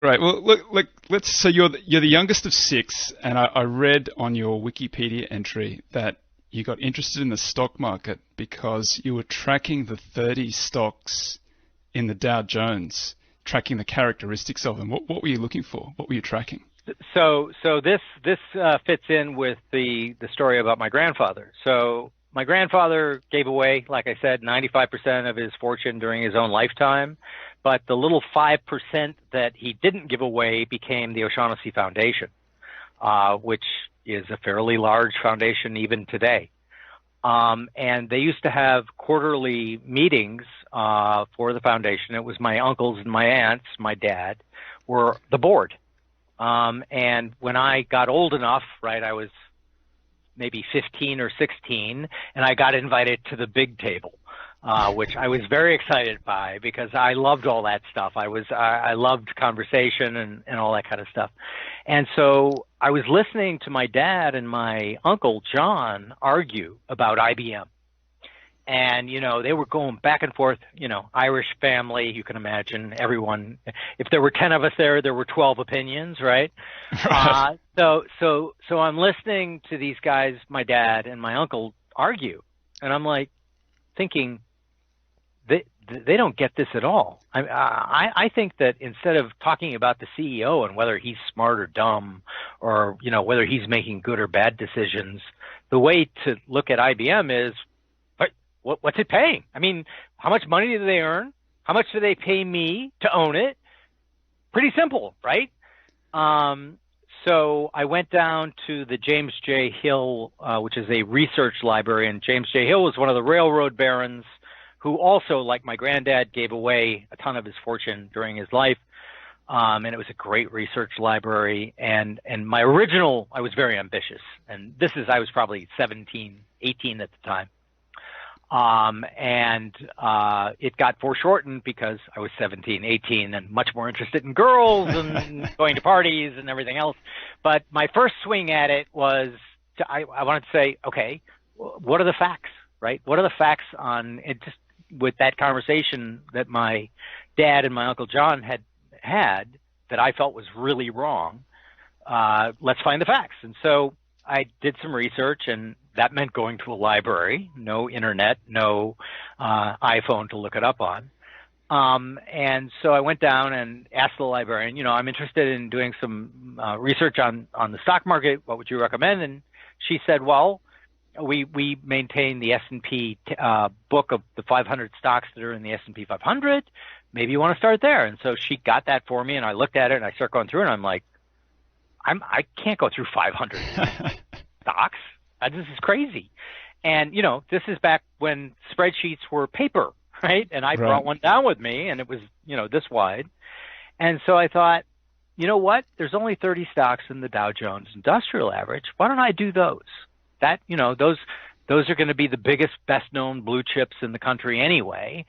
Right. Well, look. Let's. So you're the youngest of six, and I read on your Wikipedia entry that you got interested in the stock market because you were tracking the 30 stocks in the Dow Jones, tracking the characteristics of them. What were you looking for? What were you tracking? So this fits in with the story about my grandfather. So my grandfather gave away, like I said, 95% of his fortune during his own lifetime, but the little 5% that he didn't give away became the O'Shaughnessy Foundation, which is a fairly large foundation even today. And they used to have quarterly meetings for the foundation. It was my uncles and my aunts, my dad, were the board. And when I got old enough, right, I was maybe 15 or 16, and I got invited to the big table, which I was very excited by because I loved all that stuff. I loved conversation and all that kind of stuff. And so I was listening to my dad and my uncle John argue about IBM. And, they were going back and forth, Irish family, you can imagine everyone. If there were 10 of us there were 12 opinions, right? Right. So I'm listening to these guys, my dad and my uncle, argue. And I'm like thinking, they don't get this at all. I think that instead of talking about the CEO and whether he's smart or dumb or, whether he's making good or bad decisions, the way to look at IBM is, what's it paying? I mean, how much money do they earn? How much do they pay me to own it? Pretty simple, right? So I went down to the James J. Hill, which is a research library, and James J. Hill was one of the railroad barons who also, like my granddad, gave away a ton of his fortune during his life. And it was a great research library. And my original, I was very ambitious. And I was probably 17, 18 at the time. And it got foreshortened because I was 17, 18, and much more interested in girls and going to parties and everything else. But my first swing at it was I wanted to say, okay, what are the facts, right? What are the facts on it? Just with that conversation that my dad and my uncle John had that I felt was really wrong. Let's find the facts. And so I did some research, and that meant going to a library, no internet, no iPhone to look it up on. And so I went down and asked the librarian, I'm interested in doing some research on the stock market. What would you recommend? And she said, well, we maintain the S&P book of the 500 stocks that are in the S&P 500. Maybe you want to start there. And so she got that for me, and I looked at it, and I started going through it, and I'm like, I can't go through 500 stocks. This is crazy. And, this is back when spreadsheets were paper, right? And I Right. brought one down with me, and it was, this wide. And so I thought, you know what? There's only 30 stocks in the Dow Jones Industrial Average. Why don't I do those? Those are going to be the biggest, best-known blue chips in the country anyway.